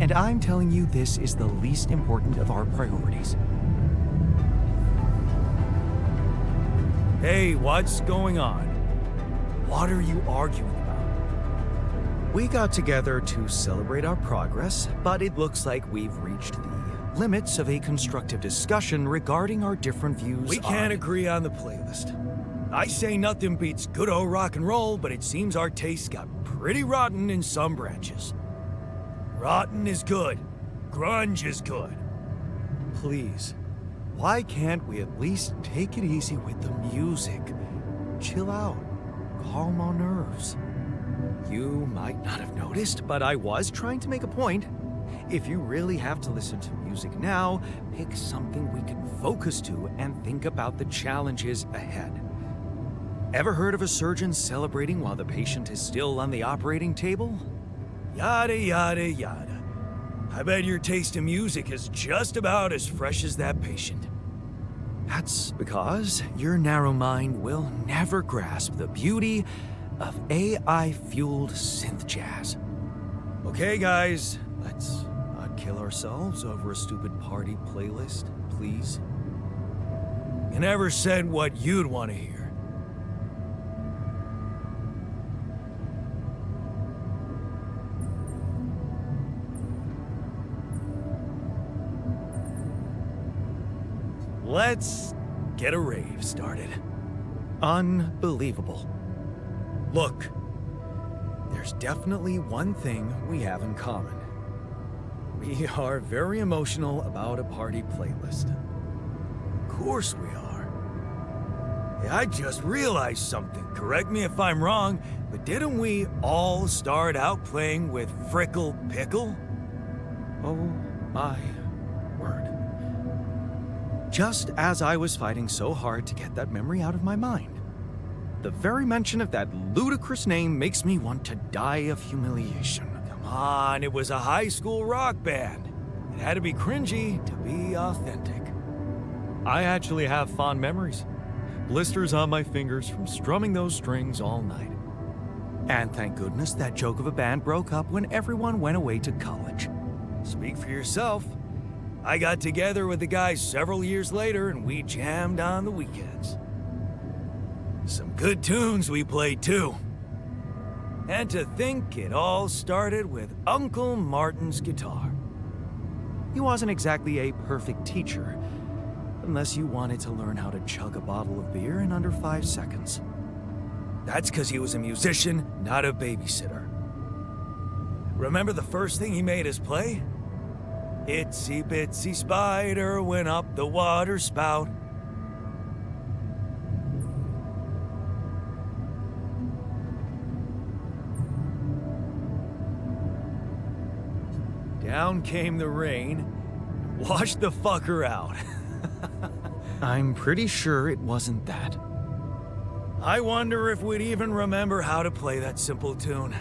And I'm telling you this is the least important of our priorities. Hey, what's going on? What are you arguing about? We got together to celebrate our progress, but it looks like we've reached the limits of a constructive discussion regarding our different views. We can't agree on the playlist. I say nothing beats good old rock and roll, but it seems our tastes got pretty rotten in some branches. Rotten is good. Grunge is good. Please, why can't we at least take it easy with the music? Chill out. Calm our nerves. You might not have noticed, but I was trying to make a point. If you really have to listen to music now, pick something we can focus to and think about the challenges ahead. Ever heard of a surgeon celebrating while the patient is still on the operating table? Yada, yada, yada. I bet your taste in music is just about as fresh as that patient. That's because your narrow mind will never grasp the beauty of AI-fueled synth jazz. Okay, guys, Let's not kill ourselves over a stupid party playlist, please. you never said what you'd want to hear. Let's get a rave started. Unbelievable. Look, There's definitely one thing we have in common. We are very emotional about a party playlist. of course we are. Hey, I just realized something. Correct me if I'm wrong, but didn't we all start out playing with Frickle Pickle? Oh my word. Just as I was fighting so hard to get that memory out of my mind. The very mention of that ludicrous name makes me want to die of humiliation. Come on, it was a high school rock band. It had to be cringy to be authentic. I actually have fond memories. Blisters on my fingers from strumming those strings all night. And thank goodness that joke of a band broke up when everyone went away to college. Speak for yourself. I got together with the guys several years later and we jammed on the weekends. Some good tunes we played too. And to think it all started with Uncle Martin's guitar. He wasn't exactly a perfect teacher, unless you wanted to learn how to chug a bottle of beer in under 5 seconds. That's because he was a musician, not a babysitter. Remember the first thing he made us play? Itsy bitsy spider went up the water spout. Down came the rain, washed the fucker out. I'm pretty sure it wasn't that. I wonder if we'd even remember how to play that simple tune.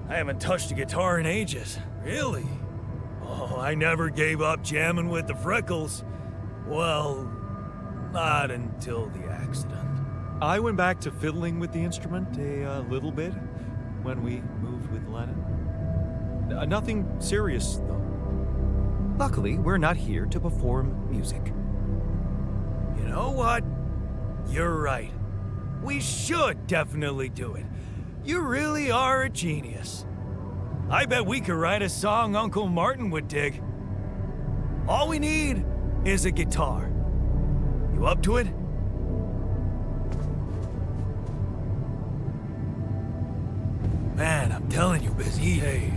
I haven't touched a guitar in ages, really. Oh, I never gave up jamming with the Freckles. Well, not until the accident. I went back to fiddling with the instrument a little bit when we moved with Lennon. Nothing serious, though. Luckily, we're not here to perform music. You know what? You're right. We should definitely do it. You really are a genius. I bet we could write a song Uncle Martin would dig. All we need is a guitar. You up to it? Man, I'm telling you, busy. Hey,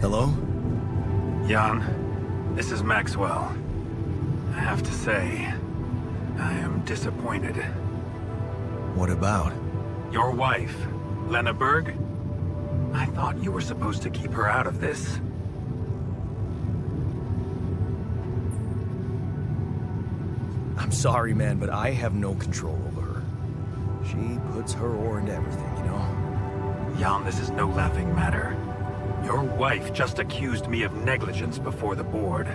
Hello? Jan, this is Maxwell. I have to say, I am disappointed. What about? Your wife, Lena Berg? I thought you were supposed to keep her out of this. I'm sorry, man, but I have no control over her. She puts her oar into everything, you know? Jan, this is no laughing matter. Your wife just accused me of negligence before the board.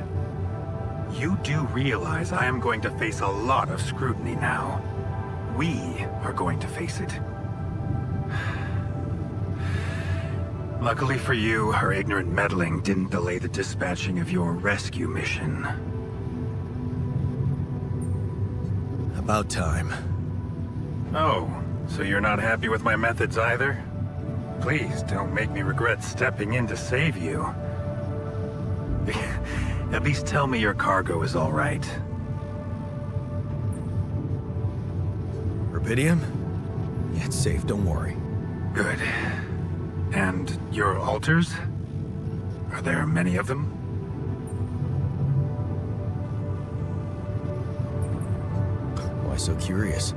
You do realize I am going to face a lot of scrutiny now. We are going to face it. Luckily for you, her ignorant meddling didn't delay the dispatching of your rescue mission. About time. Oh, so you're not happy with my methods either? Please don't make me regret stepping in to save you. At least tell me your cargo is all right. Rubidium? Yeah, it's safe, don't worry. Good. And your altars? Are there many of them? Why so curious?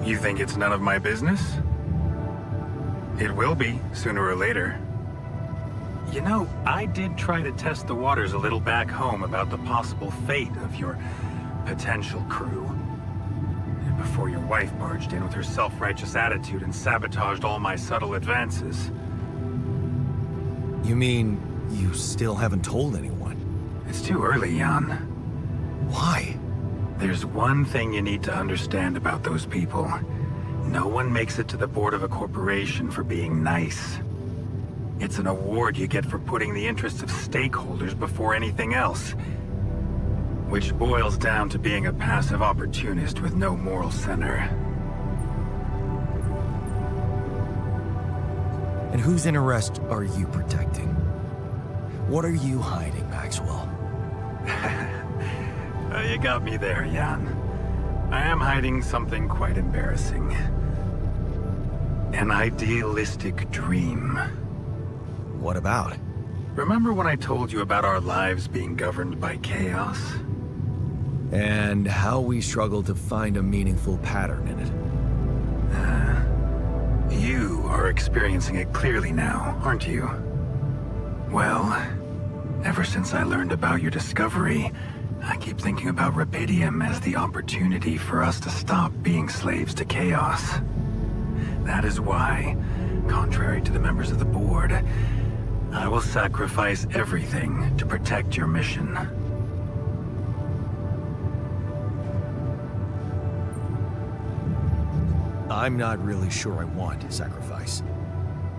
You think it's none of my business? It will be, sooner or later. You know, I did try to test the waters a little back home about the possible fate of your potential crew. Before your wife barged in with her self-righteous attitude and sabotaged all my subtle advances. You mean you still haven't told anyone? It's too early, Jan. Why? There's one thing you need to understand about those people. No one makes it to the board of a corporation for being nice. It's an award you get for putting the interests of stakeholders before anything else. Which boils down to being a passive opportunist with no moral center. And whose interest are you protecting? What are you hiding, Maxwell? You got me there, Jan. I am hiding something quite embarrassing. An idealistic dream. What about? Remember when I told you about our lives being governed by chaos? And how we struggle to find a meaningful pattern in it. You are experiencing it clearly now, aren't you? Well, ever since I learned about your discovery, I keep thinking about Rubidium as the opportunity for us to stop being slaves to chaos. That is why, contrary to the members of the board, I will sacrifice everything to protect your mission. I'm not really sure I want sacrifice.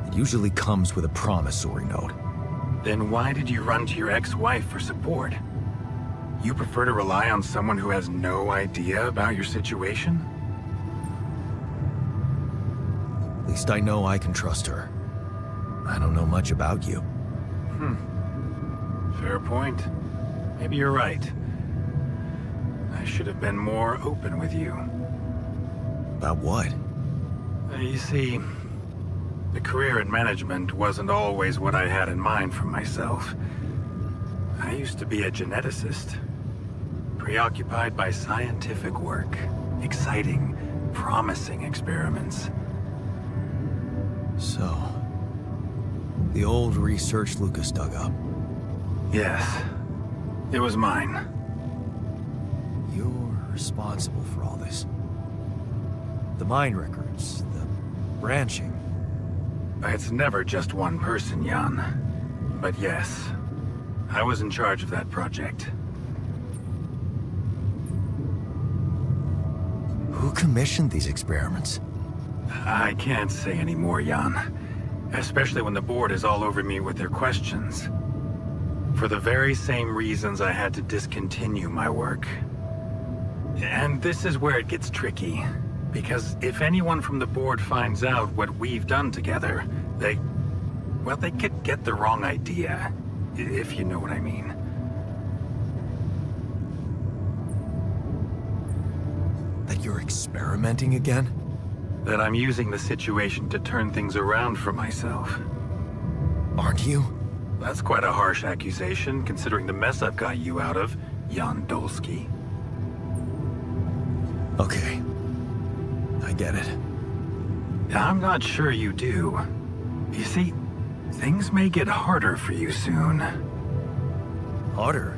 It usually comes with a promissory note. Then why did you run to your ex-wife for support? You prefer to rely on someone who has no idea about your situation? At least I know I can trust her. I don't know much about you. Fair point. Maybe you're right. I should have been more open with you. About what? You see, the career in management wasn't always what I had in mind for myself. I used to be a geneticist, preoccupied by scientific work, exciting, promising experiments. So, the old research Lucas dug up. Yes, it was mine. You're responsible for all this. The mine records, the branching. It's never just one person, Jan. But yes, I was in charge of that project. Who commissioned these experiments? I can't say any more, Jan. Especially when the board is all over me with their questions. For the very same reasons I had to discontinue my work. And this is where it gets tricky. Because if anyone from the board finds out what we've done together, they could get the wrong idea, if you know what I mean. That you're experimenting again? That I'm using the situation to turn things around for myself. Aren't you? That's quite a harsh accusation, considering the mess I've got you out of. Jan Dolsky. Okay. I get it. I'm not sure you do. You see, things may get harder for you soon. Harder?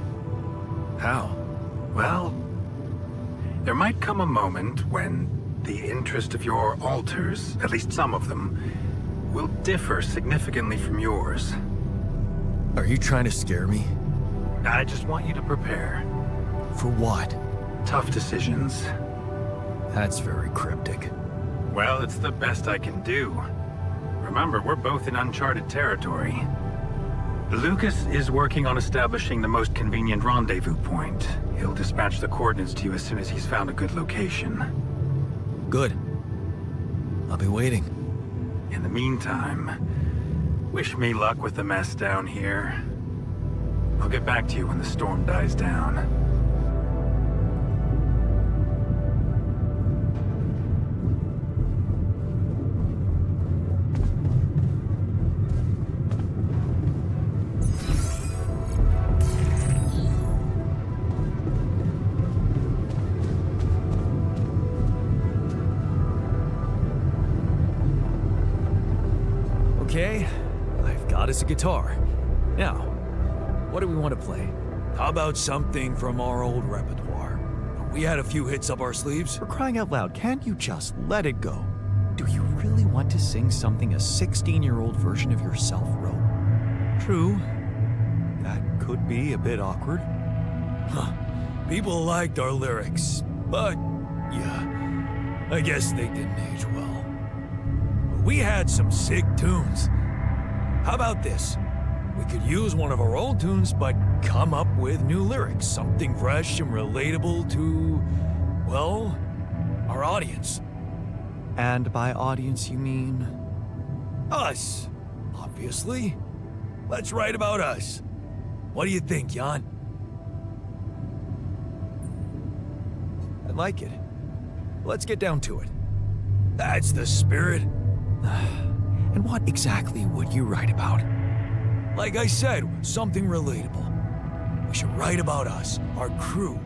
How? Well, there might come a moment when the interest of your alters, at least some of them, will differ significantly from yours. Are you trying to scare me? I just want you to prepare. For what? Tough decisions. That's very cryptic. Well, it's the best I can do. Remember, we're both in uncharted territory. Lucas is working on establishing the most convenient rendezvous point. He'll dispatch the coordinates to you as soon as he's found a good location. Good. I'll be waiting. In the meantime, wish me luck with the mess down here. I'll get back to you when the storm dies down. Okay, I've got us a guitar. Now, what do we want to play? How about something from our old repertoire? We had a few hits up our sleeves. For crying out loud, can't you just let it go? Do you really want to sing something a 16-year-old version of yourself wrote? True. That could be a bit awkward. Huh. People liked our lyrics, but yeah, I guess they didn't age well. We had some sick tunes. How about this? We could use one of our old tunes, but come up with new lyrics. Something fresh and relatable to, well, our audience. And by audience, you mean? Us, obviously. Let's write about us. What do you think, Jan? I like it. Let's get down to it. That's the spirit. And what exactly would you write about? Like I said, something relatable. We should write about us, our crew.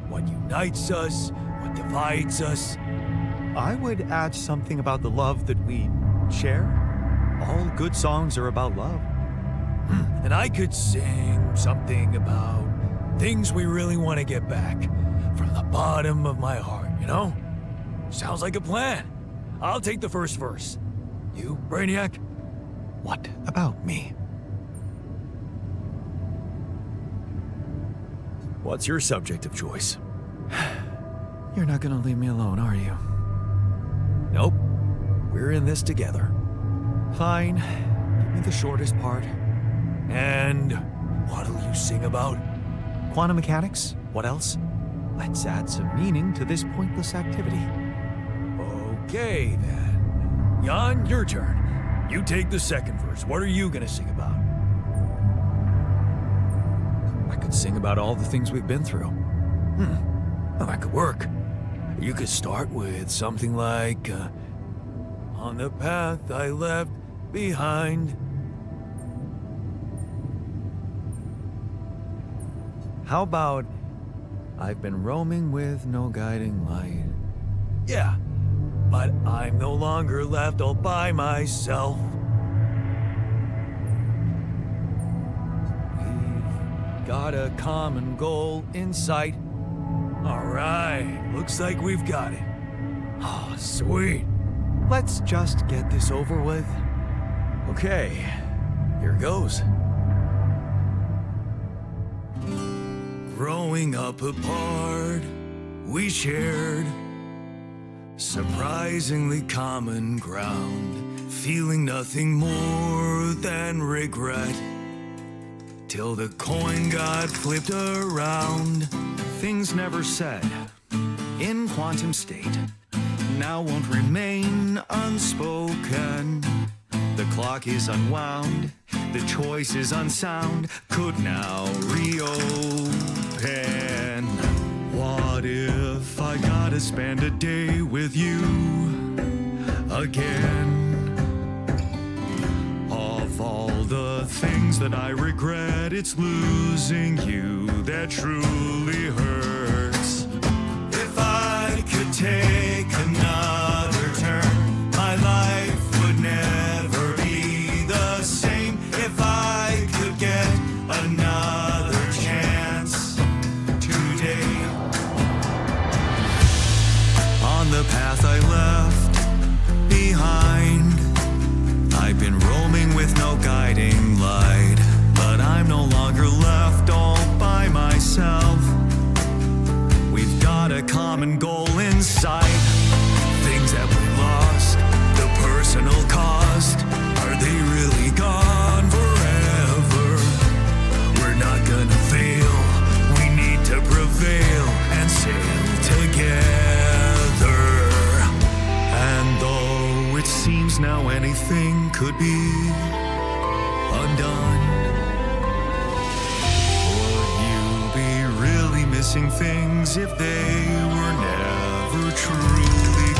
What unites us, what divides us. I would add something about the love that we share. All good songs are about love. And I could sing something about things we really want to get back. From the bottom of my heart, you know? Sounds like a plan. I'll take the first verse. You, Brainiac? What about me? What's your subject of choice? You're not gonna leave me alone, are you? Nope. We're in this together. Fine. Give me the shortest part. And what'll you sing about? Quantum mechanics? What else? Let's add some meaning to this pointless activity. Okay, then. Jan, your turn. You take the second verse. What are you gonna sing about? I could sing about all the things we've been through. Well, that could work. You could start with something like, on the path I left behind. How about, I've been roaming with no guiding light? Yeah, but I'm no longer left all by myself. We've got a common goal in sight. All right, looks like we've got it. Oh, sweet. Let's just get this over with. Okay, here goes. Growing up apart, we shared surprisingly common ground, feeling nothing more than regret, till the coin got flipped around. Things never said in quantum state now won't remain unspoken. The clock is unwound, the choice is unsound, could now reopen. What if I gotta spend a day with you again? Of all the things that I regret. It's losing you that truly hurts. If I could take another turn, my life would never be the same. If I could get another chance today. On the path I left behind, I've been roaming with no guiding light, but I'm no longer left all by myself. We've got a common goal in sight. Things that we lost, the personal cost, are they really gone forever? We're not gonna fail, we need to prevail and sail together. And though it seems now anything could be undone, would you be really missing things if they were never truly